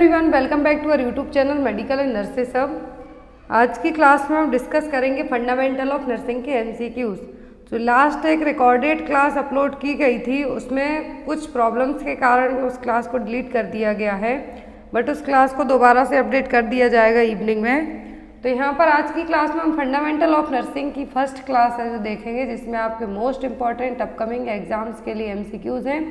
Everyone, welcome back to our YouTube channel medical and nurses सब। आज की class में हम डिस्कस करेंगे फंडामेंटल ऑफ नर्सिंग के एमसीक्यूज। जो लास्ट एक रिकॉर्डेड क्लास अपलोड की गई थी उसमें कुछ प्रॉब्लम्स के कारण उस क्लास को डिलीट कर दिया गया है, बट उस क्लास को दोबारा से अपडेट कर दिया जाएगा इवनिंग में। तो यहाँ पर आज की क्लास में हम फंडामेंटल ऑफ नर्सिंग की फर्स्ट क्लास है जो देखेंगे, जिसमें आपके मोस्ट इंपॉर्टेंट अपकमिंग एग्जाम्स के लिए एमसीक्यूज हैं।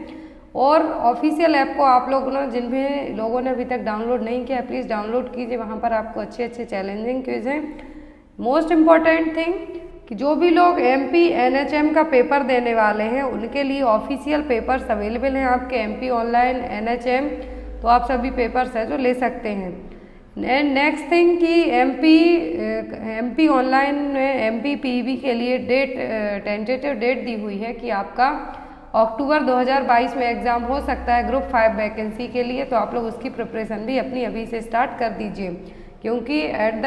और ऑफिशियल ऐप को आप लोगों ने जिन भी लोगों ने अभी तक डाउनलोड नहीं किया प्लीज़ डाउनलोड कीजिए, वहाँ पर आपको अच्छे अच्छे चैलेंजिंग क्विज हैं। मोस्ट इम्पॉर्टेंट थिंग कि जो भी लोग एमपी एनएचएम का पेपर देने वाले हैं उनके लिए ऑफिशियल पेपर्स अवेलेबल हैं आपके एमपी ऑनलाइन एनएचएम, तो आप सभी पेपर्स हैं जो ले सकते हैं। एंड नेक्स्ट थिंग कि एमपी ऑनलाइन में एमपी पीवी के लिए टेंटेटिव डेट दी हुई है कि आपका अक्टूबर 2022 में एग्ज़ाम हो सकता है ग्रुप 5 वैकेंसी के लिए, तो आप लोग उसकी प्रिपरेशन भी अपनी अभी से स्टार्ट कर दीजिए, क्योंकि एट द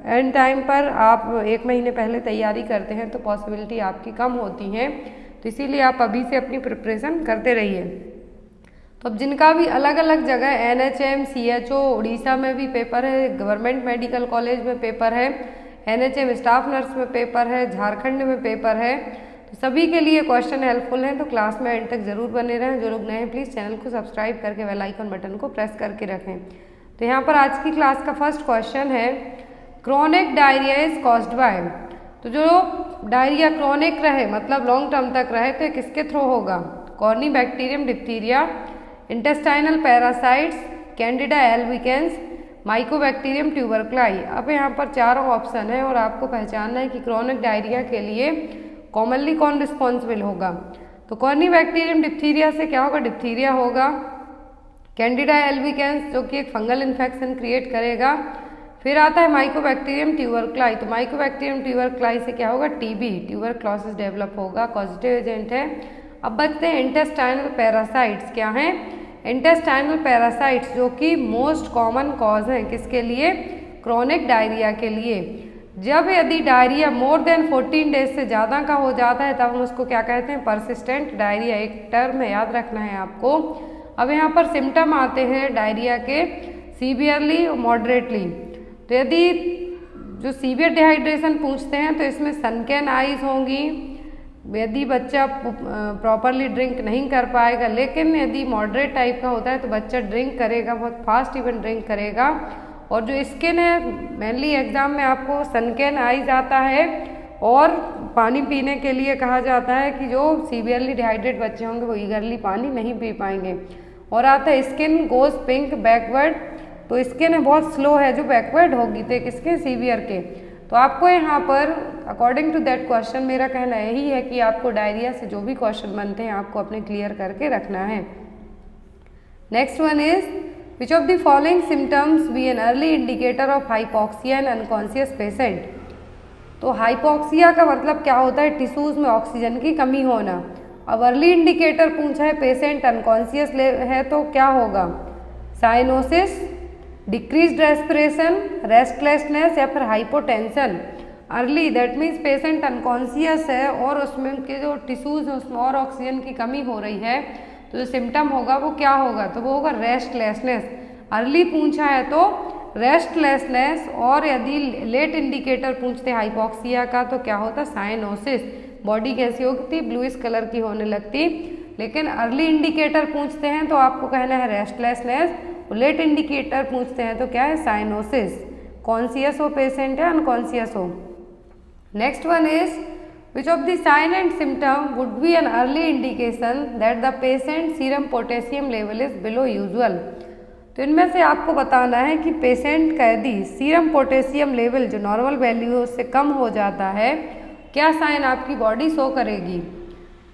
एंड टाइम पर आप 1 महीने पहले तैयारी करते हैं तो पॉसिबिलिटी आपकी कम होती है, तो इसीलिए आप अभी से अपनी प्रिपरेशन करते रहिए। तो अब जिनका भी अलग अलग जगह एनएचएम सीएचओ उड़ीसा में भी पेपर है, गवर्नमेंट मेडिकल कॉलेज में पेपर है, एनएचएम स्टाफ नर्स में पेपर है, झारखंड में पेपर है, तो सभी के लिए क्वेश्चन हेल्पफुल हैं, तो क्लास में एंड तक जरूर बने रहें। जो लोग नए हैं प्लीज़ चैनल को सब्सक्राइब करके बेल आइकन बटन को प्रेस करके रखें। तो यहाँ पर आज की क्लास का फर्स्ट क्वेश्चन है chronic diarrhoea is caused by. तो जो डायरिया क्रोनिक रहे मतलब लॉन्ग टर्म तक रहे तो किसके थ्रू होगा? Corynebacterium diphtheria, intestinal parasites, candida albicans, mycobacterium tuberculi. अब यहाँ पर चारों ऑप्शन है और आपको पहचानना है कि क्रोनिक डायरिया के लिए कॉमनली कौन रिस्पॉन्सिबल होगा। तो कॉर्नी बैक्टीरियम डिप्थीरिया से क्या होगा? डिप्थीरिया होगा। कैंडिडा एल्बिकेंस जो कि एक फंगल इन्फेक्शन क्रिएट करेगा। फिर आता है माइकोबैक्टीरियम ट्यूबरक्लाई, तो माइकोबैक्टीरियम ट्यूबरक्लाई से क्या होगा? टीबी ट्यूबरक्लोसिस डेवलप होगा, पॉजिटिव एजेंट है। अब बचते हैं इंटेस्टाइनल पैरासाइट्स। क्या हैं? इंटेस्टाइनल पैरासाइट्स जो कि मोस्ट कॉमन कॉज हैं किसके लिए? क्रोनिक डायरिया के लिए। जब यदि डायरिया मोर देन 14 डेज से ज़्यादा का हो जाता है तब हम उसको क्या कहते हैं? Persistent diarrhoea. एक टर्म याद रखना है आपको। अब यहाँ पर सिम्टम आते हैं डायरिया के सीवियरली और मॉडरेटली। तो यदि जो सीवियर डिहाइड्रेशन पूछते हैं तो इसमें सनकेन आइज होंगी यदि बच्चा प्रॉपरली ड्रिंक नहीं कर पाएगा, लेकिन यदि मॉडरेट टाइप का होता है तो बच्चा ड्रिंक करेगा, बहुत फास्ट इवन ड्रिंक करेगा। और जो स्किन है मेनली एग्जाम में आपको सनकेन आइज आता है और पानी पीने के लिए कहा जाता है कि जो सीवियरली डिहाइड्रेट बच्चे होंगे वो ईगरली पानी नहीं पी पाएंगे। और आता है स्किन गोज पिंक बैकवर्ड, तो स्किन है बहुत स्लो है जो बैकवर्ड होगी तो किसके? सीवियर के। तो आपको यहाँ पर अकॉर्डिंग टू दैट क्वेश्चन मेरा कहना यही है कि आपको डायरिया से जो भी क्वेश्चन बनते हैं आपको अपने क्लियर करके रखना है। Next one is Which of the following symptoms be an early indicator of hypoxia in unconscious patient? तो हाइपोक्सिया का मतलब क्या होता है? टिश्यूज में ऑक्सीजन की कमी होना। अब अर्ली इंडिकेटर पूछा है, पेशेंट अनकॉन्शियस है तो क्या होगा? साइनोसिस, डिक्रीज्ड रेस्पिरेशन, रेस्टलेसनेस या फिर hypotension. Early that means patient unconscious है और उसमें के जो टिश्यूज हैं उसमें और ऑक्सीजन की कमी हो रही है, तो जो सिम्टम होगा वो क्या होगा? तो वो होगा रेस्टलेसनेस। अर्ली पूछा है तो रेस्टलेसनेस, और यदि लेट इंडिकेटर पूछते हाइपोक्सिया का तो क्या होता? साइनोसिस। बॉडी कैसी होती? ब्लूइश कलर की होने लगती। लेकिन अर्ली इंडिकेटर पूछते हैं तो आपको कहना है रेस्टलेसनेस, और लेट इंडिकेटर पूछते हैं तो क्या है? साइनोसिस। कॉन्शियस हो पेशेंट या अनकॉन्शियस हो। Next one is Which of the sign and symptom would be an early indication that the patient serum potassium level is below usual? तो इनमें से आपको बताना है कि पेशेंट का यदि सीरम पोटेशियम लेवल जो नॉर्मल वैल्यू से कम हो जाता है, क्या साइन आपकी बॉडी शो करेगी?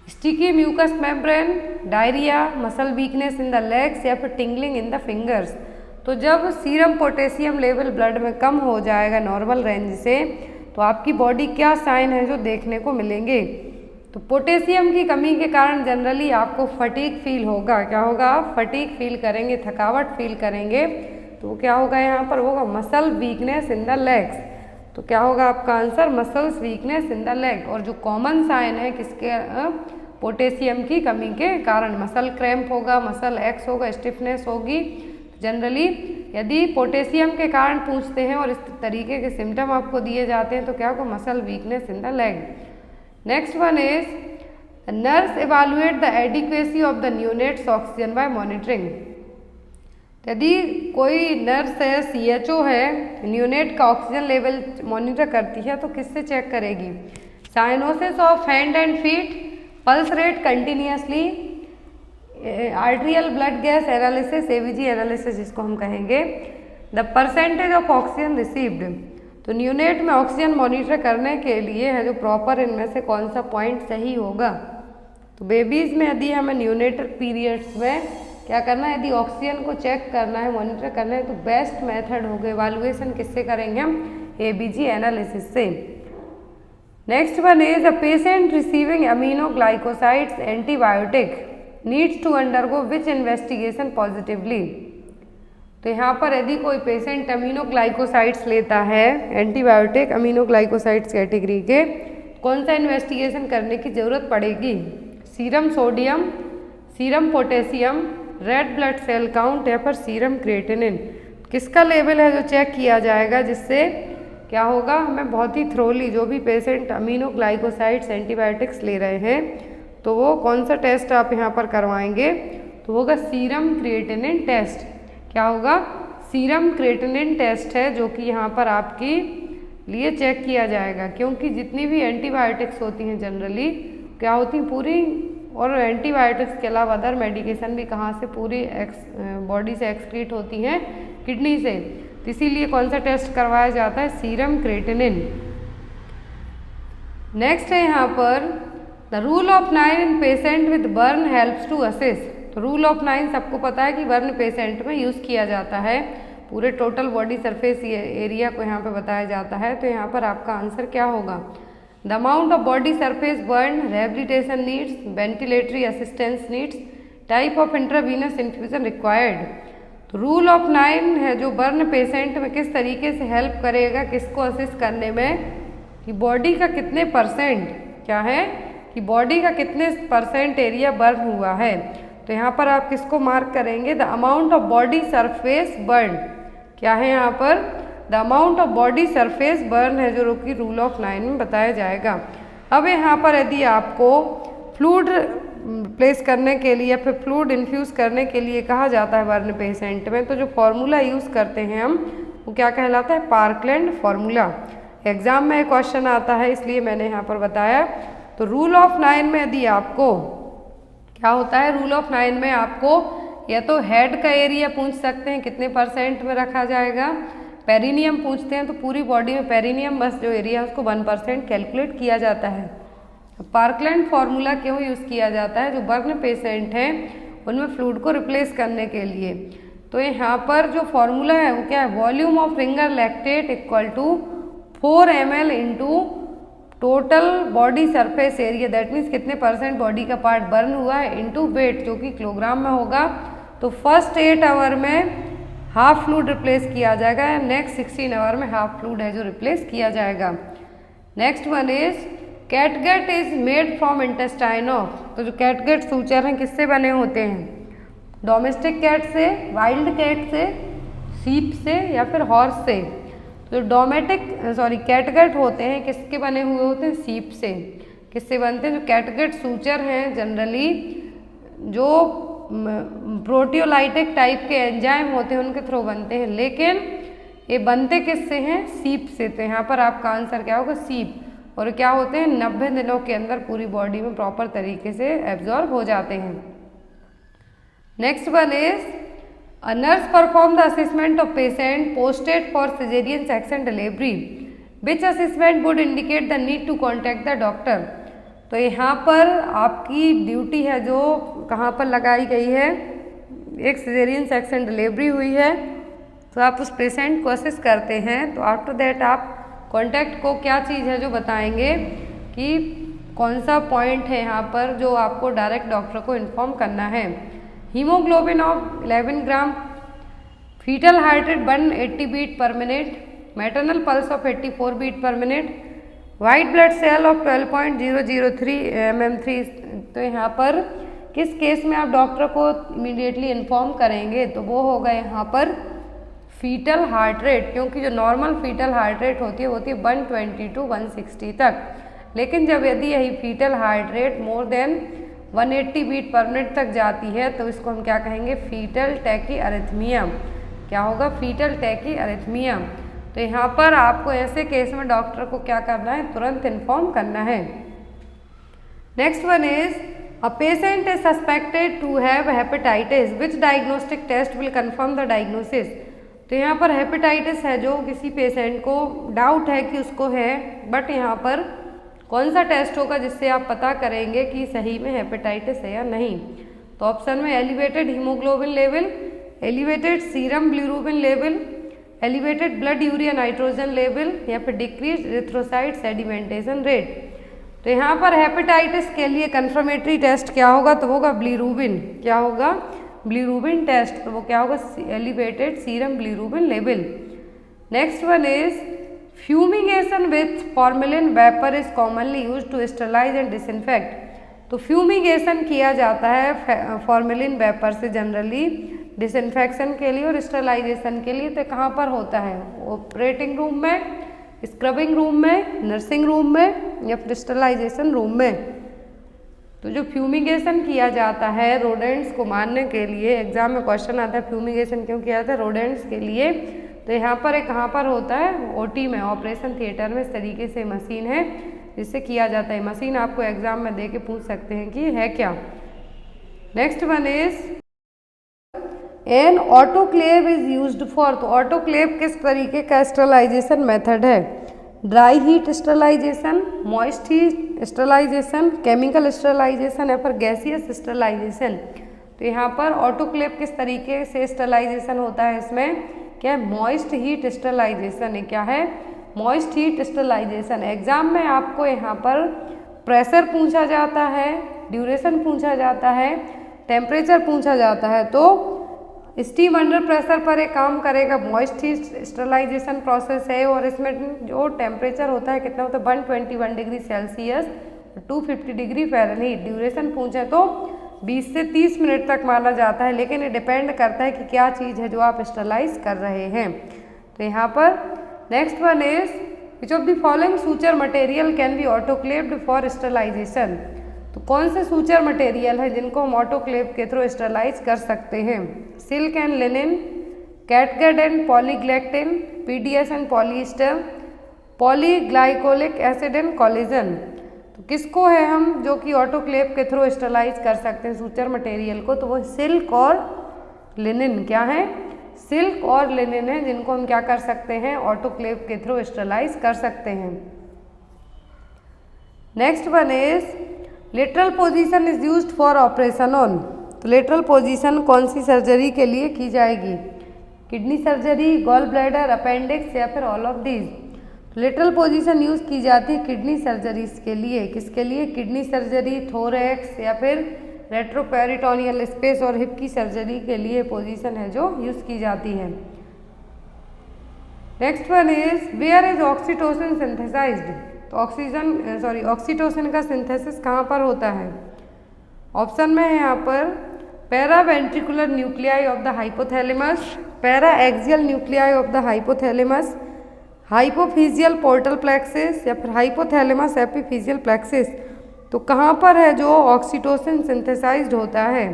Sticky mucous membrane, diarrhoea, muscle weakness in the legs या फिर टिंगलिंग इन द फिंगर्स। तो जब सीरम पोटेशियम लेवल ब्लड में कम हो जाएगा नॉर्मल रेंज से तो आपकी बॉडी क्या साइन है जो देखने को मिलेंगे? तो पोटेशियम की कमी के कारण जनरली आपको फटीग फील होगा। क्या होगा? आप फटीग फील करेंगे, थकावट फील करेंगे। तो क्या होगा यहाँ पर? होगा muscle weakness in the legs. तो क्या होगा आपका answer? Muscles weakness in the leg. और जो कॉमन साइन है किसके? पोटेशियम की कमी के कारण मसल क्रैम्प होगा, मसल एक्स होगा, स्टिफनेस होगी। जनरली यदि पोटेशियम के कारण पूछते हैं और इस तरीके के सिम्टम आपको दिए जाते हैं तो क्या होगा, muscle weakness in the leg. Next one is nurse evaluate the adequacy of the neonates oxygen by monitoring. यदि कोई नर्स है, CHO है, न्यूनेट का ऑक्सीजन लेवल मॉनिटर करती है तो किससे चेक करेगी? Cyanosis of hand and feet, pulse rate continuously, arterial blood gas analysis, ABG analysis जिसको हम कहेंगे, the percentage of oxygen received. तो न्यूनेट में ऑक्सीजन मॉनिटर करने के लिए है जो प्रॉपर इनमें से कौन सा पॉइंट सही होगा? तो बेबीज़ में यदि हमें न्यूनेटर पीरियड्स में क्या करना है, यदि ऑक्सीजन को चेक करना है, मॉनिटर करना है, तो बेस्ट मेथड होगा इवैल्यूएशन किससे करेंगे हम? ABG एनालिसिस से। Next one is a patient receiving aminoglycosides antibiotic needs to undergo which investigation positively. तो यहाँ पर यदि कोई पेशेंट अमीनोग्लाइकोसाइड्स लेता है, एंटीबायोटिक अमीनोग्लाइकोसाइड्स कैटेगरी के, कौन सा इन्वेस्टिगेशन करने की ज़रूरत पड़ेगी? Serum sodium, serum potassium, red blood cell count या फिर सीरम क्रिएटिनिन, किसका लेवल है जो चेक किया जाएगा, जिससे क्या होगा, हमें बहुत ही थ्रोली जो भी पेशेंट अमीनोग्लाइकोसाइड्स एंटीबायोटिक्स ले रहे हैं तो वो कौन सा टेस्ट आप यहाँ पर करवाएंगे? तो होगा सीरम क्रिएटिनिन टेस्ट। क्या होगा? सीरम क्रिएटिनिन टेस्ट है जो कि यहाँ पर आपकी लिए चेक किया जाएगा, क्योंकि जितनी भी एंटीबायोटिक्स होती हैं जनरली क्या होती हैं पूरी, और एंटीबायोटिक्स के अलावा अदर मेडिकेशन भी कहाँ से पूरी बॉडी से एक्सक्रीट होती हैं, किडनी से। तो इसीलिए कौन सा टेस्ट करवाया जाता है? Serum creatinine. नेक्स्ट है यहाँ पर the rule of 9 in patient with burn helps to assess. तो रूल ऑफ 9 सबको पता है कि बर्न पेशेंट में यूज़ किया जाता है, पूरे टोटल बॉडी सरफेस एरिया को यहाँ पे बताया जाता है। तो यहाँ पर आपका आंसर क्या होगा? The amount of body surface burn, rehabilitation needs, ventilatory assistance needs, type of intravenous infusion required. तो रूल ऑफ 9 है जो बर्न पेशेंट में किस तरीके से हेल्प करेगा, किसको असिस्ट करने में, कि बॉडी का कितने परसेंट क्या है, कि बॉडी का कितने परसेंट एरिया बर्न हुआ है। तो यहाँ पर आप किसको मार्क करेंगे? The amount of body surface burn. क्या है यहाँ पर? The amount of body surface burn है जो कि रूल ऑफ 9 में बताया जाएगा। अब यहाँ पर यदि आपको फ्लूइड प्लेस करने के लिए या फिर फ्लूइड इन्फ्यूज़ करने के लिए कहा जाता है बर्न पेशेंट में, तो जो फॉर्मूला यूज़ करते हैं हम वो क्या कहलाता है? Parkland formula. एग्जाम में एक क्वेश्चन आता है इसलिए मैंने यहाँ पर बताया। तो रूल ऑफ 9 में यदि आपको क्या होता है, रूल ऑफ 9 में आपको या तो हेड का एरिया पूछ सकते हैं कितने परसेंट में रखा जाएगा, पेरिनियम पूछते हैं तो पूरी बॉडी में पेरिनियम बस जो एरिया है उसको 1% कैलकुलेट किया जाता है। पार्कलैंड फार्मूला क्यों यूज़ किया जाता है? जो बर्न पेशेंट हैं उनमें फ्लूइड को रिप्लेस करने के लिए। तो यहाँ पर जो फार्मूला है वो क्या है? Volume of Ringer lactate equal to 4 ml into total body surface area, that means कितने परसेंट बॉडी का पार्ट बर्न हुआ है, इंटू वेट जो कि किलोग्राम में होगा। तो फर्स्ट 8 आवर में हाफ फ्लूइड रिप्लेस किया जाएगा, नेक्स्ट 16 आवर में हाफ फ्लूइड है जो रिप्लेस किया जाएगा। Next one is catgut is made from intestine of. तो जो कैटगट सूचर हैं किससे बने होते हैं? डोमेस्टिक कैट से, वाइल्ड कैट से, सीप से या फिर हॉर्स से। जो कैटगट होते हैं किसके बने हुए होते हैं? सीप से। किससे बनते हैं? जो कैटगट सूचर हैं जनरली जो प्रोटियोलाइटिक टाइप के एंजाइम होते हैं उनके थ्रू बनते हैं, लेकिन ये बनते किससे हैं? सीप से। तो यहाँ पर आपका आंसर क्या होगा? सीप। और क्या होते हैं? 90 दिनों के अंदर पूरी बॉडी में प्रॉपर तरीके से एब्जॉर्ब हो जाते हैं। Next one is A nurse performed the assessment of patient posted for cesarean section delivery. Which assessment would indicate the need to contact the doctor? तो यहाँ पर आपकी ड्यूटी है जो कहाँ पर लगाई गई है, एक सिजेरियन सेक्शन डिलीवरी हुई है तो आप उस पेशेंट को असिस्ट करते हैं। तो आफ्टर दैट आप कॉन्टैक्ट को क्या चीज़ है जो बताएंगे कि कौन सा पॉइंट है यहाँ पर जो आपको डायरेक्ट डॉक्टर को इन्फॉर्म करना है। Haemoglobin of 11 gram, fetal heart rate 180 beat per minute, maternal pulse of 84 beat per minute, white blood cell of 12.003 mm3। तो यहाँ पर किस केस में आप डॉक्टर को इमीडिएटली इन्फॉर्म करेंगे, तो वो होगा यहाँ पर फीटल हार्ट रेट, क्योंकि जो नॉर्मल फीटल हार्ट रेट होती है 120 टू 160 तक। लेकिन जब यदि यही fetal heart rate more than 180 beat per minute तक जाती है तो इसको हम क्या कहेंगे, फीटल टैकी अरिथमिया। क्या होगा, फीटल टैकी अरिथमिया। तो यहाँ पर आपको ऐसे केस में डॉक्टर को क्या करना है, तुरंत इन्फॉर्म करना है। Next one is a patient is suspected to have hepatitis, which diagnostic test will confirm the diagnosis. तो यहाँ पर हेपेटाइटिस है जो किसी पेशेंट को डाउट है कि उसको है, बट यहाँ पर कौन सा टेस्ट होगा जिससे आप पता करेंगे कि सही में हेपेटाइटिस है या नहीं। तो ऑप्शन में elevated haemoglobin level, elevated serum bilirubin level, elevated blood urea nitrogen level या फिर डिक्रीज इरिथ्रोसाइट सेडिमेंटेशन रेट। तो यहाँ पर हेपेटाइटिस के लिए कंफर्मेटरी टेस्ट क्या होगा, तो होगा बिलिरुबिन। क्या होगा, बिलिरुबिन टेस्ट। तो वो क्या होगा, elevated serum bilirubin level. Next one is fumigation with formalin vapour is commonly used to sterilise and disinfect. तो फ्यूमिगेशन किया जाता है फॉर्मेलिन वेपर से जनरली डिसइंफेक्शन के लिए और स्टरलाइजेशन के लिए। तो कहाँ पर होता है, ऑपरेटिंग रूम में, स्क्रबिंग रूम में, नर्सिंग रूम में या फिर स्टरलाइजेशन रूम में। तो जो फ्यूमिगेशन किया जाता है रोडेंट्स को मारने के लिए, एग्जाम में क्वेश्चन आता है फ्यूमिगेशन क्यों किया जाता है रोडेंट्स के लिए, तो यहाँ पर एक कहाँ पर होता है, ओटी में, ऑपरेशन थिएटर में। इस तरीके से मशीन है जिससे किया जाता है। मशीन आपको एग्जाम में दे के पूछ सकते हैं कि है क्या। Next one is an autoclave is used for. तो ऑटोक्लेव किस तरीके का स्टरलाइजेशन मेथड है, dry heat sterilisation, moist heat sterilisation, chemical sterilisation या फिर गैसियस स्टरलाइजेशन। तो यहाँ पर ऑटोक्लेव किस तरीके से स्टरलाइजेशन होता है, इसमें क्या है, मॉइस्ट हीट स्टरलाइजेशन है। क्या है, मॉइस्ट हीट स्टरलाइजेशन। एग्जाम में आपको यहाँ पर प्रेशर पूछा जाता है, ड्यूरेशन पूछा जाता है, टेम्परेचर पूछा जाता है। तो स्टीम अंडर प्रेशर पर एक काम करेगा, मॉइस्ट हीट स्टरलाइजेशन प्रोसेस है और इसमें जो टेम्परेचर होता है कितना होता है 121 degree Celsius 250 degree Fahrenheit. Duration पूछे तो 20 से 30 मिनट तक माना जाता है, लेकिन ये डिपेंड करता है कि क्या चीज़ है जो आप स्टरलाइज कर रहे हैं। तो यहाँ पर next one is which of the following suture material can be autoclaved for sterilisation. तो कौन से सूचर मटेरियल है जिनको हम ऑटोक्लेव के थ्रू स्टरलाइज कर सकते हैं, silk and linen, catgut and polyglactin, PDS and polyester, polyglycolic acid and collagen. तो किसको है हम जो कि ऑटोक्लेव के थ्रू स्टरलाइज कर सकते हैं सूचर मटेरियल को, तो वो सिल्क और लिनिन। क्या है, सिल्क और लिनिन है जिनको हम क्या कर सकते हैं, ऑटोक्लेव के थ्रू स्टरलाइज कर सकते हैं। Next one is lateral position is used for operation on. तो लेटरल पोजीशन कौन सी सर्जरी के लिए की जाएगी, kidney surgery, gall bladder, appendix या फिर all of these. Lateral position use की जाती है किडनी सर्जरीज के लिए। किसके लिए, किडनी सर्जरी, थोरैक्स या फिर रेट्रोपेरिटोनियल स्पेस और हिप की सर्जरी के लिए पोजीशन है जो यूज़ की जाती है। Next one is where is oxytocin synthesised. तो ऑक्सीटोसिन का सिंथेसिस कहाँ पर होता है, ऑप्शन में है यहाँ पर paraventricular nuclei of the hypothalamus, para axial nuclei of the hypothalamus, hypophyseal portal plexus या फिर हाइपोथैलेमस एपिफिजियल प्लेक्सिस। तो कहाँ पर है जो ऑक्सीटोसिन सिंथेसाइज्ड होता है,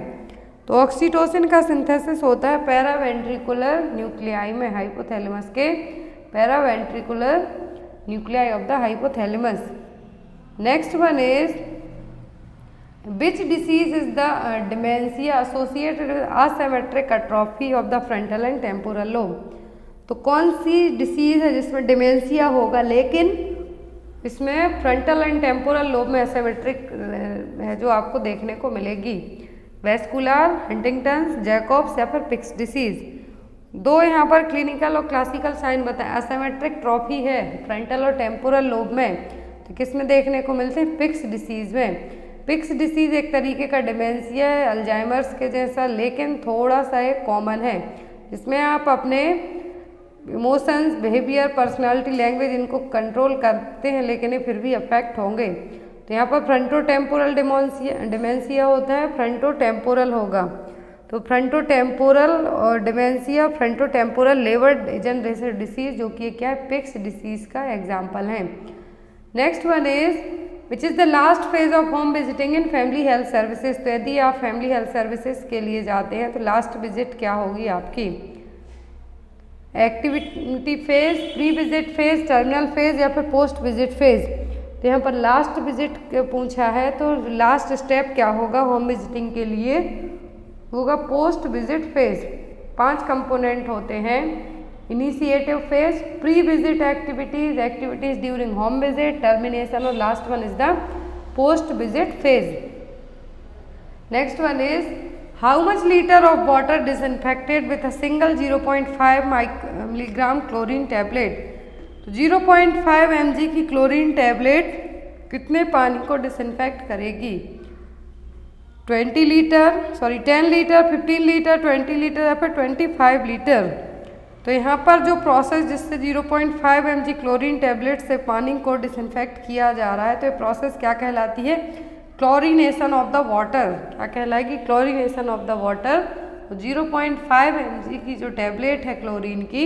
तो ऑक्सीटोसिन का सिंथेसिस होता है पैरा वेंट्रिकुलर न्यूक्लियाई में, हाइपोथैलेमस के para ventricular nuclei of the hypothalamus. Next one is which disease is the dementia associated with asymmetric atrophy of the frontal and temporal lobe. तो कौन सी डिसीज है जिसमें dementia होगा लेकिन इसमें फ्रंटल एंड टेम्पोरल लोब में asymmetric है जो आपको देखने को मिलेगी, वेस्कुलर, हंटिंगटन्स, जैकॉब्स या फिर पिक्स डिसीज। दो यहाँ पर क्लिनिकल और क्लासिकल साइन बताएं। एसिमेट्रिक ट्रॉफी है फ्रंटल और टेम्पोरल लोब में, तो किस में देखने को मिलते हैं, पिक्स डिसीज में। पिक्स डिसीज एक तरीके का डिमेंशिया है अल्जाइमर्स के जैसा, लेकिन थोड़ा सा एक कॉमन है जिसमें आप अपने इमोशंस, बिहेवियर, पर्सनालिटी, लैंग्वेज इनको कंट्रोल करते हैं लेकिन ये फिर भी अफेक्ट होंगे। तो यहाँ पर फ्रंटोटेम्पोरल डिमेंशिया होता है, फ्रंटोटेम्पोरल होगा। तो फ्रंटोटेम्पोरल और dementia, frontotemporal labour degeneration disease, जो कि क्या है, पिक्स डिसीज का एग्जाम्पल है। Next one is which is the last phase of home visiting in family health services. तो यदि आप फैमिली हेल्थ सर्विसेज के लिए जाते हैं तो लास्ट विजिट क्या होगी आपकी, activity phase, pre visit phase, terminal phase या फिर पोस्ट विजिट फेज। तो यहाँ पर लास्ट विजिट पूछा है, तो लास्ट स्टेप क्या होगा होम विजिटिंग के लिए, होगा पोस्ट विजिट फेज। 5 कंपोनेंट होते हैं, initiative phase, pre visit activities, activities during home visit, termination और last one is the post visit phase. Next one is how much litre of water disinfected with a single 0.5 milligram chlorine tablet. तो 0.5 mg की chlorine tablet कितने पानी को disinfect करेगी, 10 litre, 15 litre, 20 litre या फिर 25 litre. तो यहाँ पर जो प्रोसेस जिससे 0.5 mg क्लोरीन टैबलेट से पानी को डिसइंफेक्ट किया जा रहा है, तो ये प्रोसेस क्या कहलाती है, क्लोरीनेशन ऑफ द वाटर। क्या कहलाएगी, क्लोरीनेशन ऑफ द वाटर। तो 0.5 mg की जो टैबलेट है क्लोरीन की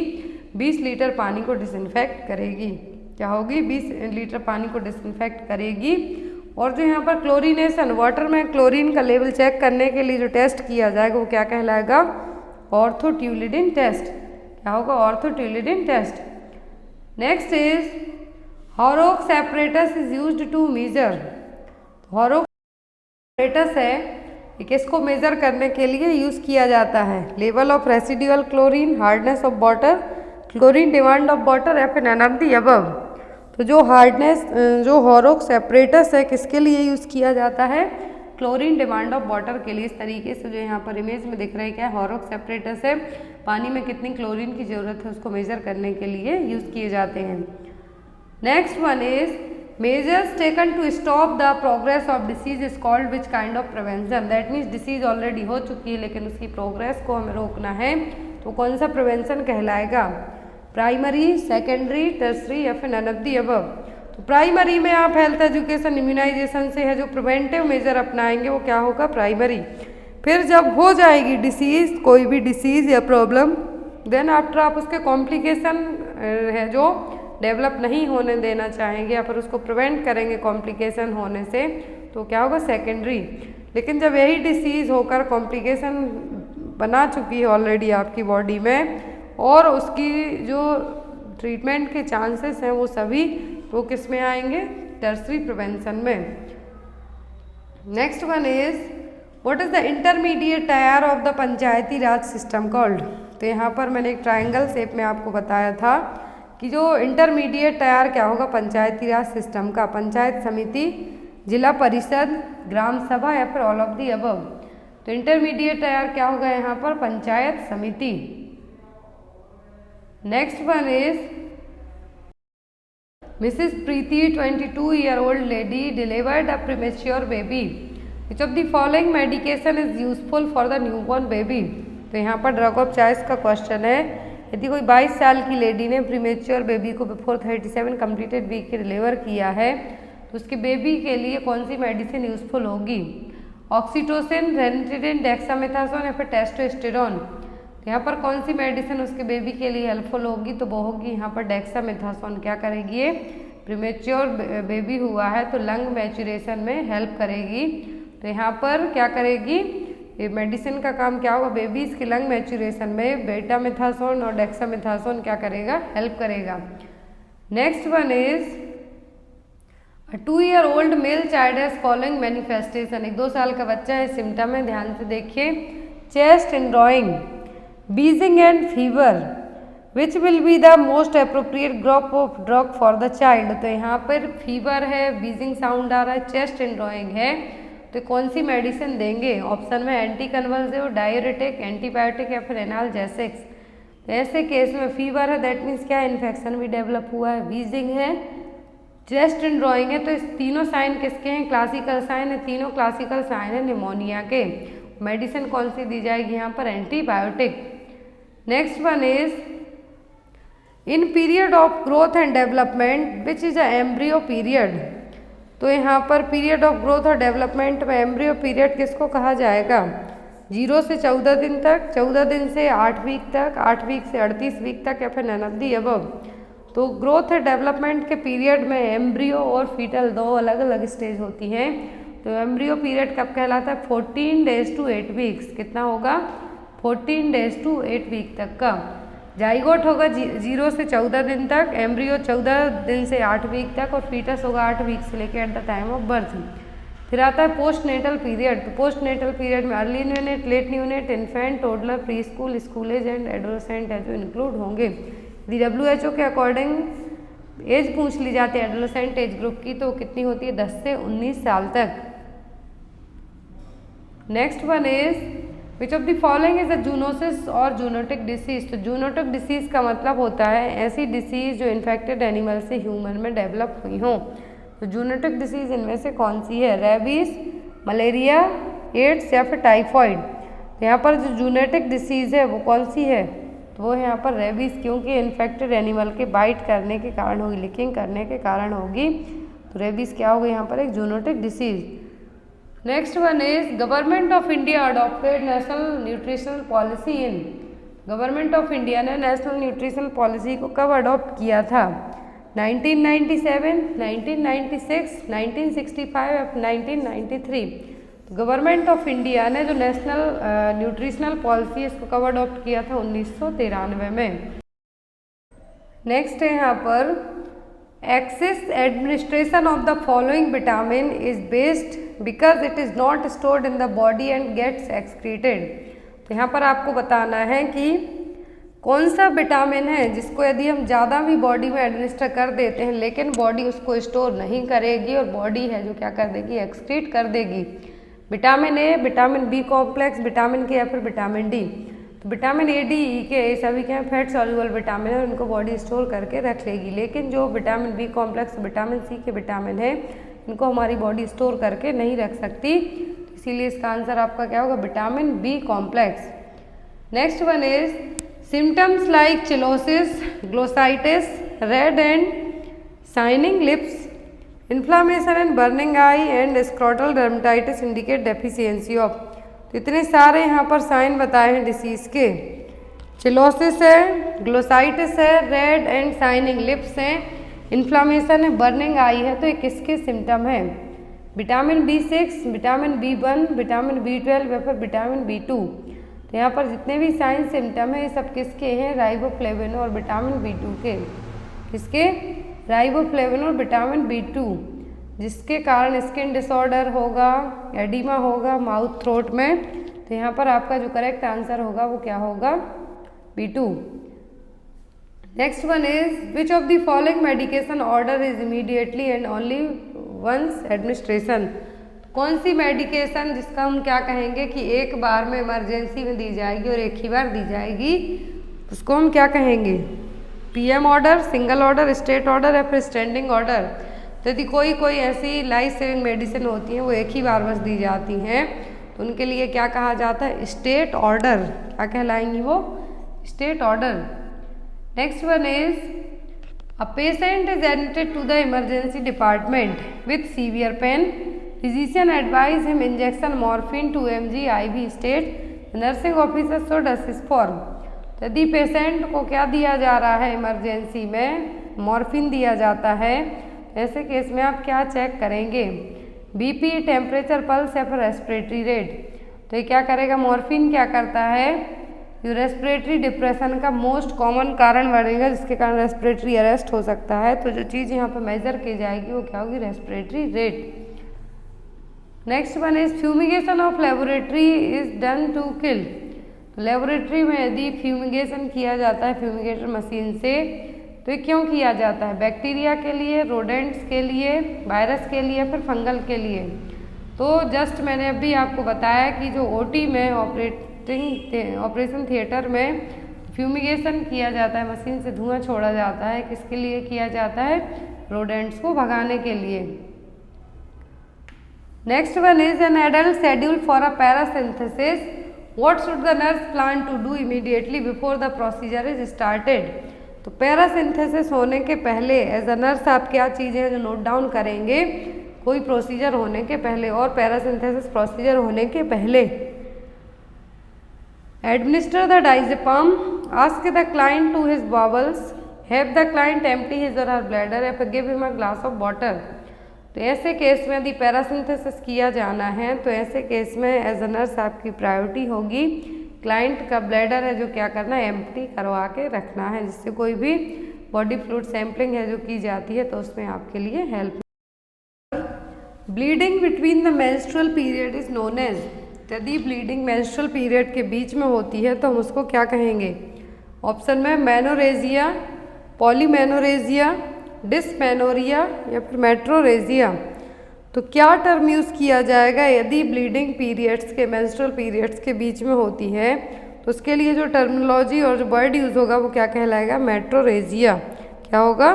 20 लीटर पानी को डिसइंफेक्ट करेगी। क्या होगी, 20 लीटर पानी को डिसइंफेक्ट करेगी। और जो यहाँ पर क्लोरीनेशन, वाटर में क्लोरीन का लेवल चेक करने के लिए जो टेस्ट किया जाएगा वो क्या कहलाएगा, ऑर्थोट्यूलिडिन टेस्ट। क्या होगा, orthotolidine test. Next is Horrocks apparatus is used to measure. Horrocks apparatus है, ये किसको मेजर करने के लिए यूज किया जाता है, level of residual chlorine, hardness of water, chlorine demand of water या फिर नन ऑफ द अबव। तो जो हार्डनेस, जो हॉरोक्स एपरेटस है किसके लिए यूज़ किया जाता है, क्लोरीन डिमांड ऑफ वाटर के लिए। इस तरीके से जो यहाँ पर इमेज में दिख रहा है क्या, हॉरोक्स एपरेटस है, पानी में कितनी क्लोरीन की ज़रूरत है उसको मेजर करने के लिए यूज़ किए जाते हैं। Next one is measures taken to stop the progress of disease is called which kind of prevention. That means disease already हो चुकी है लेकिन उसकी प्रोग्रेस को हमें रोकना है, तो कौन सा प्रिवेंशन कहलाएगा, प्राइमरी, सेकेंडरी, टर्सरी या फिर नन ऑफ द अबव। तो प्राइमरी में आप हेल्थ एजुकेशन इम्यूनाइजेशन से है जो प्रिवेंटिव मेजर अपनाएंगे वो क्या होगा, प्राइमरी। फिर जब हो जाएगी डिसीज, कोई भी डिसीज या प्रॉब्लम, देन आफ्टर आप उसके कॉम्प्लिकेशन है जो डेवलप नहीं होने देना चाहेंगे या फिर उसको प्रिवेंट करेंगे कॉम्प्लिकेशन होने से, तो क्या होगा, सेकेंडरी। लेकिन जब यही डिसीज होकर कॉम्प्लिकेशन बना चुकी है ऑलरेडी आपकी बॉडी में और उसकी जो ट्रीटमेंट के चांसेस हैं वो सभी वो किस में आएंगे, टर्सरी प्रिवेंशन में। Next one is what is the intermediate tyre of the Panchayati Raj system called. तो यहाँ पर मैंने एक ट्रायंगल शेप में आपको बताया था कि जो इंटरमीडिएट टायर क्या होगा पंचायती राज सिस्टम का, पंचायत समिति, जिला परिषद, ग्राम सभा या फिर ऑल ऑफ द अबव। तो इंटरमीडिएट टायर क्या होगा यहाँ पर, पंचायत समिति। Next one is Mrs. Preeti, 22-year-old lady, delivered a premature baby. Which of the following medication is useful for the newborn baby? तो यहाँ पर ड्रग ऑफ चॉइस का क्वेश्चन है। यदि कोई 22 साल की लेडी ने प्रीमेच्योर बेबी को बिफोर 37 कंप्लीटेड वीक के डिलीवर किया है तो उसके बेबी के लिए कौन सी मेडिसिन यूजफुल होगी, ऑक्सीटोसिन, रेनिटिडिन, डेक्सामेथासोन या फिर टेस्टोस्टेरोन। यहाँ पर कौन सी मेडिसिन उसके बेबी के लिए हेल्पफुल होगी, तो वो होगी यहाँ पर डेक्सामेथासोन। क्या करेगी, ये प्रीमेच्योर बेबी हुआ है तो लंग मैचुरेशन में हेल्प करेगी। तो यहाँ पर क्या करेगी, ये मेडिसिन का काम क्या होगा, बेबीज के लंग मैचुरेशन में बेटामेथासोन और डेक्सामेथासोन क्या करेगा, हेल्प करेगा। Next one is A 2-year-old male child has following manifestation। एक 2 साल का बच्चा है, सिम्टम है, ध्यान से देखिए, chest एंड्रॉइंग, wheezing and fever, which will be the most appropriate group of drug for the child। तो यहाँ पर फीवर है, wheezing साउंड आ रहा है, चेस्ट एंड्रॉइंग है, तो कौन सी मेडिसिन देंगे, ऑप्शन में एंटी कन्वल्सिव, डाययूरेटिक, एंटीबायोटिक या फिर एनाल्जेसिक्स। तो ऐसे केस में फीवर है, दैट मीन्स क्या, इन्फेक्शन भी डेवलप हुआ है, wheezing है, चेस्ट एंड्रॉइंग है, तो इस तीनों साइन किसके हैं, क्लासिकल साइन है, तीनों क्लासिकल साइन है निमोनिया के। मेडिसिन कौन सी दी जाएगी यहाँ पर, antibiotic. Next one is in period of growth and development which is a embryo period. तो यहाँ पर पीरियड ऑफ ग्रोथ और डेवलपमेंट में एम्ब्रियो पीरियड किसको कहा जाएगा? 0 से 14 दिन तक, 14 दिन से 8 वीक तक, 8 वीक से 38 वीक तक, या फिर नन ऑफ द अबव। तो ग्रोथ और डेवलपमेंट के पीरियड में एम्ब्रियो और फीटल 2 अलग अलग स्टेज होती हैं। तो एम्ब्रियो पीरियड कब कहलाता है? 14 डेज टू 8 वीक्स। कितना होगा? 14 डेज टू 8 वीक तक का। जाइगोट होगा 0 से 14 दिन तक, एम्ब्रियो 14 दिन से 8 वीक तक, और फीटस होगा 8 वीक से लेकर at the time of birth. फिर आता है पोस्ट नेटल पीरियड। तो पोस्ट नेटल पीरियड में early neonate, late neonate, infant, toddler, preschool, school age and adolescent है जो इंक्लूड होंगे। यदि WHO के अकॉर्डिंग एज पूछ ली जाती है एडोलेसेंट एज ग्रुप की, तो कितनी होती है? 10 से 19 साल तक। Next one is which of the following is a zoonosis और जूनोटिक डिसीज। तो जूनोटिक डिसीज का मतलब होता है ऐसी डिसीज जो इन्फेक्टेड एनिमल से ह्यूमन में डेवलप हुई हों। तो जूनोटिक डिसीज इनमें से कौन सी है? रेबीज, मलेरिया, एड्स या फिर टाइफॉइड। तो यहाँ पर जो जूनोटिक डिसीज है वो कौन सी है? तो वो यहाँ पर रेबीज, क्योंकि इन्फेक्टेड एनिमल के बाइट करने के कारण होगी, लिकिंग करने के कारण होगी। तो रेबीज क्या होगा यहाँ पर? एक zoonotic disease. Next one is government of India adopted national nutritional policy in. Government of India ने नेशनल न्यूट्रिशनल पॉलिसी को कब अडॉप्ट किया था? 1997, 1996, 1965 या 1993। तो गवर्नमेंट ऑफ इंडिया ने जो नेशनल न्यूट्रिशनल पॉलिसी है इसको कब अडॉप्ट किया था? 1993 में। नेक्स्ट है यहाँ पर excess administration of the following vitamin is based because it is not stored in the body and gets excreted. तो यहाँ पर आपको बताना है कि कौन सा विटामिन है जिसको यदि हम ज़्यादा भी बॉडी में एडमिनिस्टर कर देते हैं लेकिन बॉडी उसको स्टोर नहीं करेगी, और बॉडी है जो क्या कर देगी? एक्सक्रीट कर देगी। Vitamin A, vitamin B complex, vitamin K या फिर विटामिन डी। तो विटामिन ए, डी, ई के सभी क्या फैट सॉल्युबल विटामिन है, उनको बॉडी स्टोर करके रख लेगी। लेकिन जो vitamin B complex, vitamin C के विटामिन है, इनको हमारी बॉडी स्टोर करके नहीं रख सकती। इसीलिए इसका आंसर आपका क्या होगा? Vitamin B complex. Next one is symptoms like cheilosis, glossitis, red and shining lips, inflammation and burning eye and scrotal dermatitis indicate deficiency of. तो इतने सारे यहाँ पर साइन बताए हैं डिसीज के। चिलोसिस है, ग्लोसाइटिस है, रेड एंड शाइनिंग लिप्स हैं, इन्फ्लामेशन है, बर्निंग आई है। तो ये किसके सिम्टम है? Vitamin B6, vitamin B1, vitamin B12 या फिर विटामिन B2। तो यहाँ पर जितने भी साइन सिम्टम है ये सब किसके हैं? राइबोफ्लेविन और विटामिन B2 के। किसके? राइबोफ्लेविन और विटामिन B2, जिसके कारण स्किन डिसऑर्डर होगा, एडिमा होगा माउथ थ्रोट में। तो यहाँ पर आपका जो करेक्ट आंसर होगा वो क्या होगा? B2। Next one is which of the following medication order is immediately and only once administration. कौन सी मेडिकेशन जिसका हम क्या कहेंगे कि एक बार में इमरजेंसी में दी जाएगी और एक ही बार दी जाएगी, उसको हम क्या कहेंगे? PM order, single order, state order या फिर स्टैंडिंग ऑर्डर। तो यदि कोई ऐसी लाइफ सेविंग मेडिसिन होती हैं वो एक ही बार बस दी जाती हैं तो उनके लिए क्या कहा जाता है? Stat order. क्या कहलाएंगी वो? Stat order. Next one is a patient is admitted to the emergency department with severe pain, physician advise him injection morphine 2 mg IV stat, nursing officer should assist for. यदि patient को क्या दिया जा रहा है इमरजेंसी में? Morphine दिया जाता है। ऐसे केस में आप क्या चेक करेंगे? BP, टेम्परेचर, पल्स या फिर रेस्पिरेटरी रेट। तो ये क्या करेगा? मॉर्फिन क्या करता है? जो रेस्पिरेटरी डिप्रेशन का मोस्ट कॉमन कारण बनेगा जिसके कारण रेस्पिरेटरी अरेस्ट हो सकता है। तो जो चीज़ यहाँ पर मेजर की जाएगी वो क्या होगी? Respiratory rate. Next one is fumigation of laboratory is done to kill. तो लेबोरेटरी में यदि फ्यूमिगेशन किया जाता है फ्यूमिगेटर मशीन से तो ये क्यों किया जाता है? बैक्टीरिया के लिए, रोडेंट्स के लिए, वायरस के लिए, फिर फंगल के लिए। तो जस्ट मैंने अभी आपको बताया कि जो OT में ऑपरेशन थिएटर में फ्यूमिगेशन किया जाता है, मशीन से धुआं छोड़ा जाता है, किसके लिए किया जाता है? रोडेंट्स को भगाने के लिए। Next one is an adult schedule for a paracentesis, what should the nurse plan to do immediately before the procedure is started. तो पैरासिंथेसिस होने के पहले एज अ नर्स आप क्या चीज़ें जो नोट डाउन करेंगे? कोई प्रोसीजर होने के पहले और पैरासिंथेसिस प्रोसीजर होने के पहले। Administer the diazepam, ask the client to his bowels, have the client empty his or her bladder या फिर give him a glass of water. तो ऐसे केस में यदि पैरासिंथेसिस किया जाना है तो ऐसे केस में एज अ नर्स आपकी प्रायोरिटी होगी क्लाइंट का ब्लैडर है जो क्या करना है, एम्प्टी करवा के रखना है, जिससे कोई भी बॉडी फ्लूइड सैम्पलिंग है जो की जाती है तो उसमें आपके लिए help. Bleeding between the menstrual period is known as, यदि ब्लीडिंग मेंस्ट्रुअल पीरियड के बीच में होती है तो हम उसको क्या कहेंगे? ऑप्शन में मेनोरेजिया, पॉलीमेनोरेजिया, डिस्मेनोरिया या फिर मेट्रोरेजिया। तो क्या टर्म यूज़ किया जाएगा यदि ब्लीडिंग पीरियड्स के मेंस्ट्रुअल पीरियड्स के बीच में होती है? तो उसके लिए जो टर्मिनोलॉजी और जो वर्ड यूज़ होगा वो क्या कहलाएगा? मेट्रोरेजिया। क्या होगा?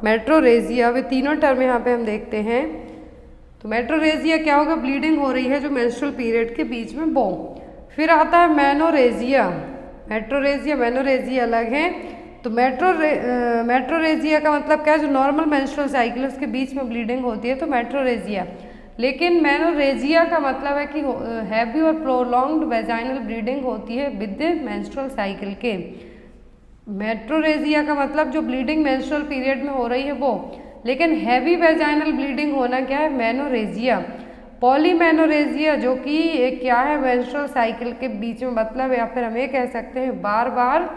मेट्रोरेजिया। वे तीनों टर्म यहाँ पे हम देखते हैं। तो मेट्रोरेजिया क्या होगा? ब्लीडिंग हो रही है जो मेंस्ट्रुअल पीरियड के बीच में वो। फिर आता है मेनोरेजिया। मेट्रोरेजिया मेनोरेजिया अलग है। तो मेट्रोरेजिया का मतलब क्या है? जो नॉर्मल मेंस्ट्रुअल साइकिल है उसके बीच में ब्लीडिंग होती है तो मेट्रोरेजिया। लेकिन मेनोरेजिया का मतलब है कि हैवी और प्रोलॉन्ग्ड वेजाइनल ब्लीडिंग होती है विद मेंस्ट्रुअल साइकिल के। मेट्रोरेजिया का मतलब जो ब्लीडिंग मेंस्ट्रुअल पीरियड में हो रही है वो, लेकिन हैवी वेजाइनल ब्लीडिंग होना क्या है? मेनोरेजिया। पॉलीमेनोरेजिया जो कि एक क्या है? मेंस्ट्रुअल साइकिल के बीच में, मतलब या फिर हम ये कह सकते हैं बार बार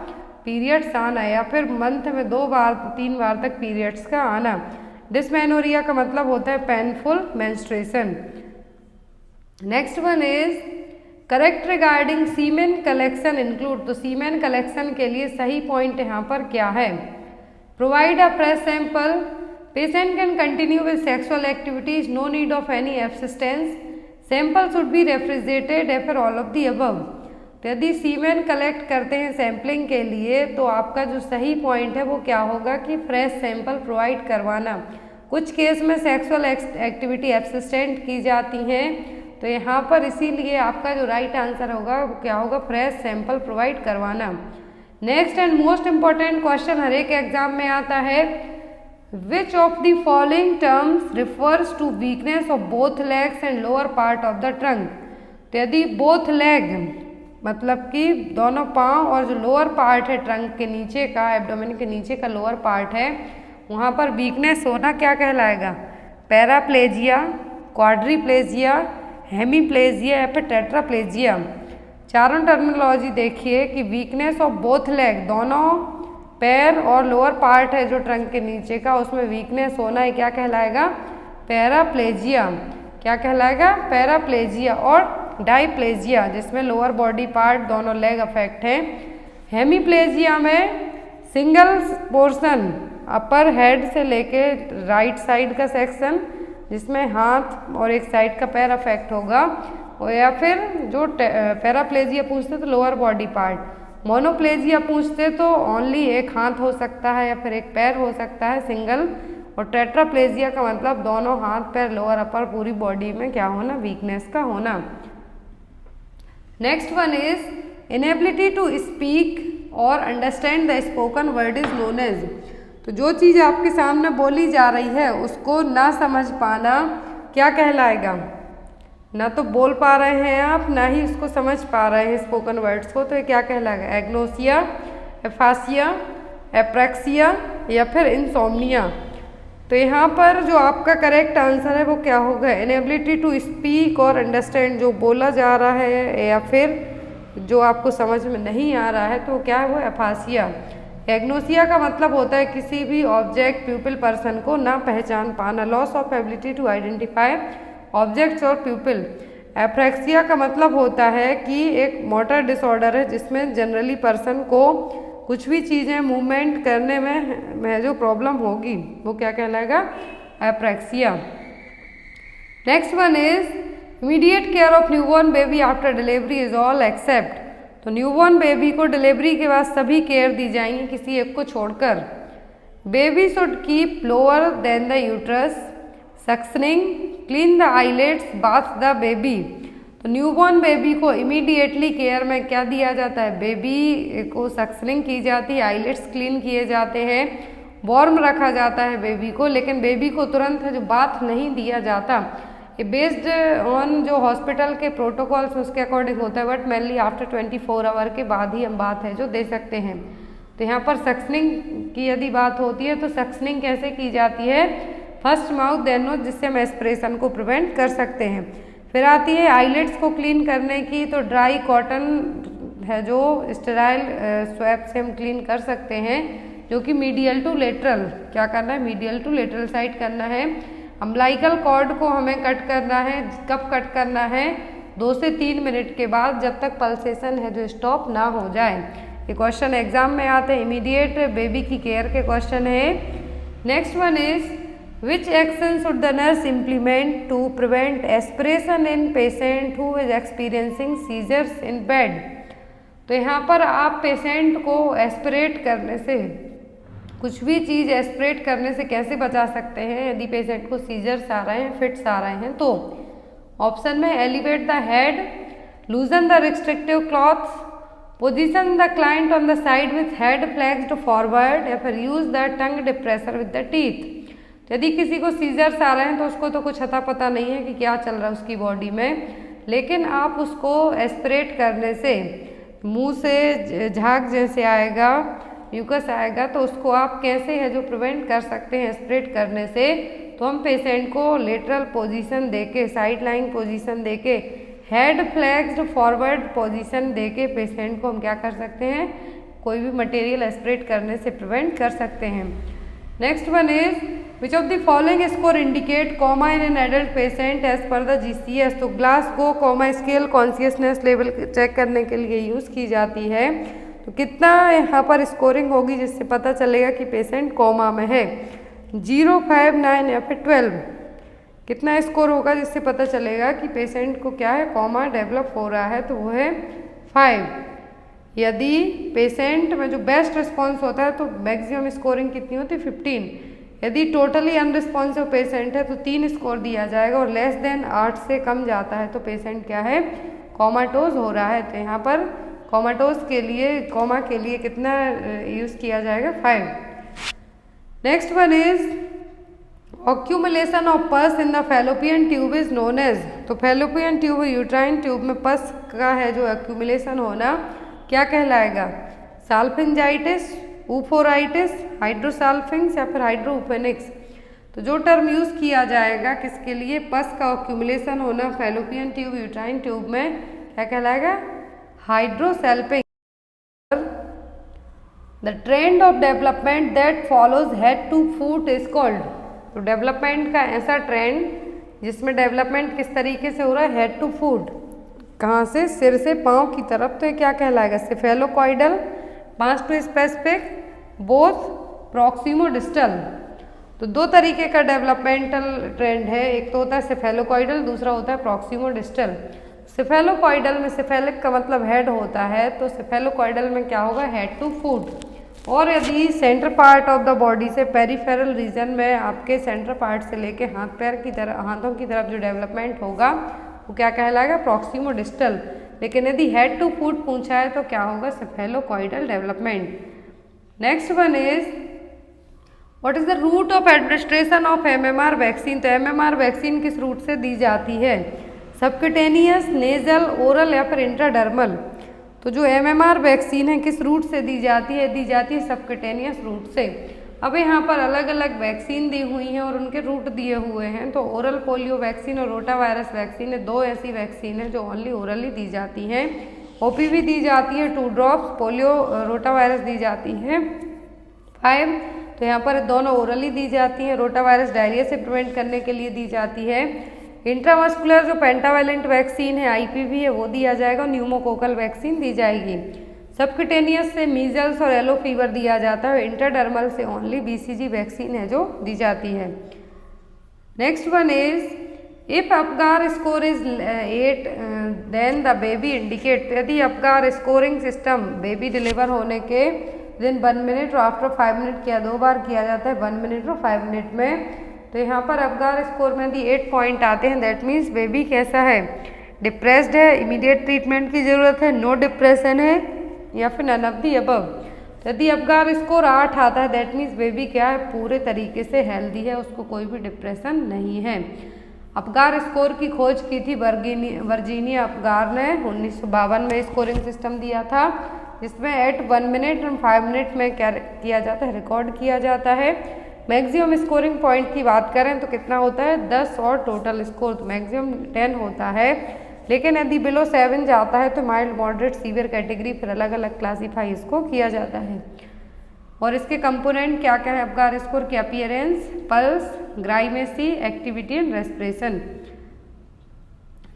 पीरियड्स आना या फिर मंथ में 2 बार 3 बार तक पीरियड्स का आना। डिस्मेनोरिया का मतलब होता है painful menstruation. Next one is correct regarding semen collection include. तो सीमेन कलेक्शन के लिए सही पॉइंट यहाँ पर क्या है? Provide a fresh sample, patient can continue with sexual activities, no need of any abstinence, sample should be refrigerated या फिर ऑल ऑफ दी अबव। तो यदि सीमेन कलेक्ट करते हैं सैम्पलिंग के लिए तो आपका जो सही पॉइंट है वो क्या होगा कि फ्रेश सैंपल प्रोवाइड करवाना। कुछ केस में सेक्सुअल एक्टिविटी एब्सिस्टेंट की जाती हैं तो यहाँ पर इसीलिए आपका जो राइट आंसर होगा वो क्या होगा? फ्रेश सैंपल प्रोवाइड करवाना। Next and most important question हर एक एग्जाम में आता है, which of the following terms refers to weakness of both legs and lower part of the trunk. तो यदि बोथ लेग मतलब कि दोनों पाँव और जो लोअर पार्ट है ट्रंक के नीचे का, एब्डोमेन के नीचे का लोअर पार्ट है, वहाँ पर वीकनेस होना क्या कहलाएगा? पैराप्लेजिया, क्वाड्रीप्लेजिया, हेमीप्लेजिया या फिर टेट्राप्लेजिया। चारों टर्मिनोलॉजी देखिए कि वीकनेस ऑफ बोथ लेग, दोनों पैर और लोअर पार्ट है जो ट्रंक के नीचे का, उसमें वीकनेस होना है क्या कहलाएगा? पैराप्लेजिया। क्या कहलाएगा? पैराप्लेजिया। और डाइप्लेजिया जिसमें लोअर बॉडी पार्ट दोनों लेग अफेक्ट हैं। हेमीप्लेजिया में सिंगल पोर्शन अपर हेड से लेके राइट साइड का सेक्शन जिसमें हाथ और एक साइड का पैर अफेक्ट होगा, और या फिर जो पैराप्लेजिया पूछते तो लोअर बॉडी पार्ट। मोनोप्लेजिया पूछते तो ओनली एक हाथ हो सकता है या फिर एक पैर हो सकता है सिंगल। और टेट्राप्लेजिया का मतलब दोनों हाथ पैर लोअर अपर पूरी बॉडी में क्या होना? वीकनेस का होना। Next one is inability to speak or understand the spoken word is known as. तो जो चीज़ आपके सामने बोली जा रही है उसको ना समझ पाना क्या कहलाएगा? ना तो बोल पा रहे हैं आप, ना ही उसको समझ पा रहे हैं स्पोकन वर्ड्स को, तो ये क्या कहलाएगा? एग्नोसिया, एफासिया, एप्रैक्सिया या फिर इंसोम्निया। तो यहाँ पर जो आपका करेक्ट आंसर है वो क्या होगा? Inability to speak or understand, जो बोला जा रहा है या फिर जो आपको समझ में नहीं आ रहा है तो क्या है वो? एफासिया। एग्नोसिया का मतलब होता है किसी भी ऑब्जेक्ट प्यूपिल पर्सन को ना पहचान पाना, loss of ability to identify objects और प्यूपिल। एप्रैक्सिया का मतलब होता है कि एक मोटर डिसऑर्डर है जिसमें जनरली पर्सन को कुछ भी चीज़ें मूवमेंट करने में जो प्रॉब्लम होगी वो क्या कहलाएगा? Apraxia. Next one is immediate care of newborn baby after delivery is all except. तो न्यूबॉर्न बेबी को डिलीवरी के बाद सभी केयर दी जाएंगी किसी एक को छोड़कर। Baby should keep lower than the uterus, suctioning, clean the eyelets, bath the baby. तो न्यूबॉर्न बेबी को इमीडिएटली केयर में क्या दिया जाता है? बेबी को सक्शनिंग की जाती है, आईलेट्स क्लीन किए जाते हैं, वार्म रखा जाता है बेबी को, लेकिन बेबी को तुरंत है जो बाथ नहीं दिया जाता। ये बेस्ड ऑन जो हॉस्पिटल के प्रोटोकॉल्स उसके अकॉर्डिंग होता है, बट मेनली आफ्टर 24 आवर के बाद ही हम बात है जो दे सकते हैं। तो यहाँ पर सक्सनिंग की यदि बात होती है तो सक्सनिंग कैसे की जाती है, फर्स्ट माउथ देन नोज, जिससे हम एस्पिरेशन को प्रिवेंट कर सकते हैं। फिर आती है आईलेट्स को क्लीन करने की, तो ड्राई कॉटन है जो स्टेराइल स्वैप से हम क्लीन कर सकते हैं, जो कि मीडियल टू लेटरल, क्या करना है, मीडियल टू लेटरल साइड करना है। अम्बिलिकल कॉर्ड को हमें कट करना है, कब कट करना है, 2 से 3 मिनट के बाद, जब तक पल्सेशन है जो स्टॉप ना हो जाए। ये क्वेश्चन एग्जाम में आते हैं, इमीडिएट बेबी की केयर के क्वेश्चन है। Next one is which action should the nurse implement to prevent aspiration in patient who is experiencing seizures in bed. तो यहाँ पर आप पेशेंट को एस्पिरेट करने से, कुछ भी चीज़ एस्पिरेट करने से कैसे बचा सकते हैं यदि पेशेंट को सीजर्स आ रहे हैं, फिट्स आ रहे हैं। तो ऑप्शन में elevate the head, लूजन the restrictive clothes, position the client on the side with head फ्लैक्स्ड forward, या फिर use the tongue depressor with the teeth. यदि किसी को सीजर्स आ रहे हैं तो उसको तो कुछ अता पता नहीं है कि क्या चल रहा है उसकी बॉडी में, लेकिन आप उसको एस्पिरेट करने से, मुंह से झाग जैसे आएगा, म्यूकस आएगा, तो उसको आप कैसे है जो प्रिवेंट कर सकते हैं एस्पिरेट करने से। तो हम पेशेंट को लेटरल पोजीशन देके, साइड लाइन पोजीशन देके, हेड फ्लैक्स्ड फॉरवर्ड पोजीशन देके पेशेंट को हम क्या कर सकते हैं, कोई भी मटेरियल एस्पिरेट करने से प्रिवेंट कर सकते हैं। Next one is which of the following score indicate coma in an adult patient as per the GCS। तो Glasgow coma scale consciousness level check करने के लिए यूज़ की जाती है। तो कितना यहाँ पर स्कोरिंग होगी जिससे पता चलेगा कि पेशेंट कोमा में है, 0, 5, 9 या फिर 12। कितना स्कोर होगा जिससे पता चलेगा कि पेशेंट को क्या है, कोमा डेवलप हो रहा है, तो वो है 5। यदि पेशेंट में जो बेस्ट रिस्पॉन्स होता है तो मैक्सिमम स्कोरिंग कितनी होती है, 15। यदि टोटली अनरिस्पॉन्सिव पेशेंट है तो 3 स्कोर दिया जाएगा, और लेस देन 8 से कम जाता है तो पेशेंट क्या है, कोमाटोज हो रहा है। तो यहाँ पर कोमाटोज के लिए, कोमा के लिए कितना यूज़ किया जाएगा, 5। Next one is accumulation of pus in the fallopian tube is known as. तो फैलोपियन ट्यूब, यूट्राइन ट्यूब में पस का है जो एक्यूमुलेशन होना क्या कहलाएगा, साल्फिंजाइटिस, ऊफोराइटिस, हाइड्रोसाल्फिंग्स या फिर हाइड्रोफेनिक्स। तो जो टर्म यूज़ किया जाएगा किसके लिए, पस का एक्यूमुलेशन होना फैलोपियन ट्यूब, यूट्राइन ट्यूब में क्या कहलाएगा, hydrosalpinx. The trend of development that follows head to foot is called. तो डेवलपमेंट का ऐसा ट्रेंड जिसमें डेवलपमेंट किस तरीके से हो रहा है, हेड टू फुट, कहाँ से, सिर से पाँव की तरफ, तो ये क्या कहलाएगा, सेफेलोकॉइडल, पास टू स्पेसिफिक, बोथ प्रॉक्सिमोडिस्टल। तो 2 तरीके का डेवलपमेंटल ट्रेंड है, एक तो होता है सेफेलोकॉइडल, दूसरा होता है प्रॉक्सिमोडिस्टल। सेफेलोकॉइडल में सेफेलिक का मतलब हेड होता है, तो सेफेलोकॉइडल में क्या होगा, हेड टू फुट। और यदि centre part of the body से पेरिफेरल रीजन में आपके सेंटर पार्ट से लेके हाथ पैर की तरफ, हाथों की तरफ जो डेवलपमेंट होगा वो क्या कहलाएगा, प्रॉक्सिमोडिस्टल। लेकिन यदि हेड टू फुट पूछा है तो क्या होगा, cephalocaudal development. Next one is what is the route of administration of MMR vaccine. तो MMR वैक्सीन किस रूट से दी जाती है, सबक्यूटेनियस, नेजल, ओरल या फिर इंट्राडर्मल। तो जो MMR वैक्सीन है किस रूट से दी जाती है सबक्यूटेनियस रूट से। अब यहाँ पर अलग अलग वैक्सीन दी हुई हैं और उनके रूट दिए हुए हैं। तो ओरल पोलियो वैक्सीन और रोटा वायरस वैक्सीन है, 2 ऐसी वैक्सीन है जो ओनली ओरली दी जाती हैं। OPV दी जाती है 2 ड्रॉप्स, पोलियो रोटा वायरस दी जाती है 5। तो यहाँ पर दोनों ओरली दी जाती हैं। रोटा वायरस डायरिया से प्रिवेंट करने के लिए दी जाती है। इंट्रामस्कुलर जो पेंटावैलेंट वैक्सीन है IPV है वो दिया जाएगा, न्यूमोकोकल वैक्सीन दी जाएगी। सबक्यूटेनियस से मीजल्स और येलो फीवर दिया जाता है। इंटरडर्मल से ओनली BCG वैक्सीन है जो दी जाती है। Next one is if Apgar score is 8 then the baby indicate. यदि Apgar scoring system baby deliver होने के विदिन 1 मिनट और आफ्टर 5 मिनट किया, 2 बार किया जाता है 1 मिनट और 5 मिनट में। तो यहाँ पर अपगार स्कोर में यदि 8 पॉइंट आते हैं दैट मीन्स बेबी कैसा है, डिप्रेस्ड है, इमीडिएट ट्रीटमेंट की ज़रूरत है, नो डिप्रेशन है या फिर नन ऑफ दी अबव। यदि अपगार स्कोर 8 आता है दैट मीन्स बेबी क्या है, पूरे तरीके से हेल्दी है, उसको कोई भी डिप्रेशन नहीं है। अपगार स्कोर की खोज की थी वर्जीनिया अपगार ने 1952 में स्कोरिंग सिस्टम दिया था, जिसमें एट 1 मिनट और 5 मिनट में क्या किया जाता है, रिकॉर्ड किया जाता है। मैक्सिमम स्कोरिंग पॉइंट की बात करें तो कितना होता है 10 और टोटल स्कोर तो मैक्सिमम 10 होता है, लेकिन यदि बिलो 7 जाता है तो माइल्ड मॉडरेट सीवियर कैटेगरी फिर अलग अलग क्लासीफाई इसको किया जाता है। और इसके कंपोनेंट क्या क्या है अपगार स्कोर की, appearance, pulse, grimace, activity and respiration.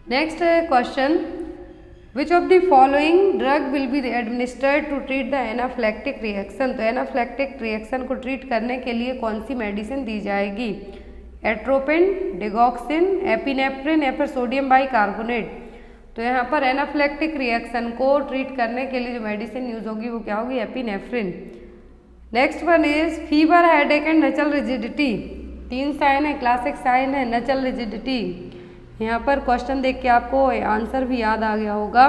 Next question, which of the following drug will be administered to treat the anaphylactic reaction. तो एनाफ्लेक्टिक रिएक्शन को ट्रीट करने के लिए कौन सी मेडिसिन दी जाएगी, एट्रोपिन, डिगॉक्सिन, एपिनेफ्रिन या फिर सोडियम बाइकार्बोनेट। तो यहाँ पर एनाफ्लेक्टिक रिएक्शन को ट्रीट करने के लिए जो मेडिसिन यूज होगी वो क्या होगी, epinephrine. Next one is fever, headache and nuchal rigidity. 3 sign है, क्लासिक साइन है, नचल रिजिडिटी। यहाँ पर क्वेश्चन देख के आपको आंसर भी याद आ गया होगा।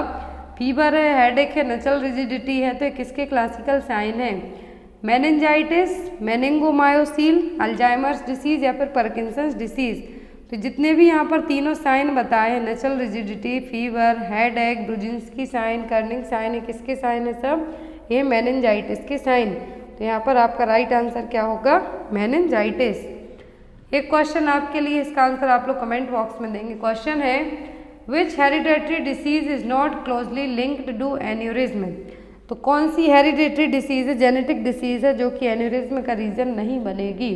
फीवर है, हेडेक है, नचल रिजिडिटी है, तो किसके क्लासिकल साइन है, मेनिंजाइटिस, मेनिंगोमायोसिल, अल्जाइमर्स डिसीज या फिर पार्किंसंस डिसीज। तो जितने भी यहाँ पर तीनों साइन बताए हैं, nuchal rigidity, fever, headache, Brudzinski sign, Kernig sign, है किसके साइन है सब, ये मेनिंजाइटिस के साइन। तो यहाँ पर आपका राइट आंसर क्या होगा, मेनिंजाइटिस। एक क्वेश्चन आपके लिए, इसका आंसर आप लोग कमेंट बॉक्स में देंगे। क्वेश्चन है which hereditary disease is not closely linked to aneurysm. तो कौन सी हेरिडेटरी डिसीज है, जेनेटिक डिसीज है जो कि एन्यूरिज्म का रीजन नहीं बनेगी,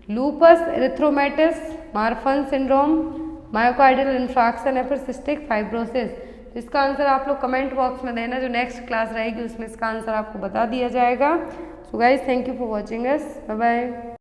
lupus erythematosus, Marfan syndrome, myocardial infarction या फिर सिस्टिक फाइब्रोसिस। तो इसका आंसर आप लोग कमेंट बॉक्स में देना, जो नेक्स्ट क्लास रहेगी उसमें इसका आंसर आपको बता दिया जाएगा। So guys thank you for watching us, bye bye.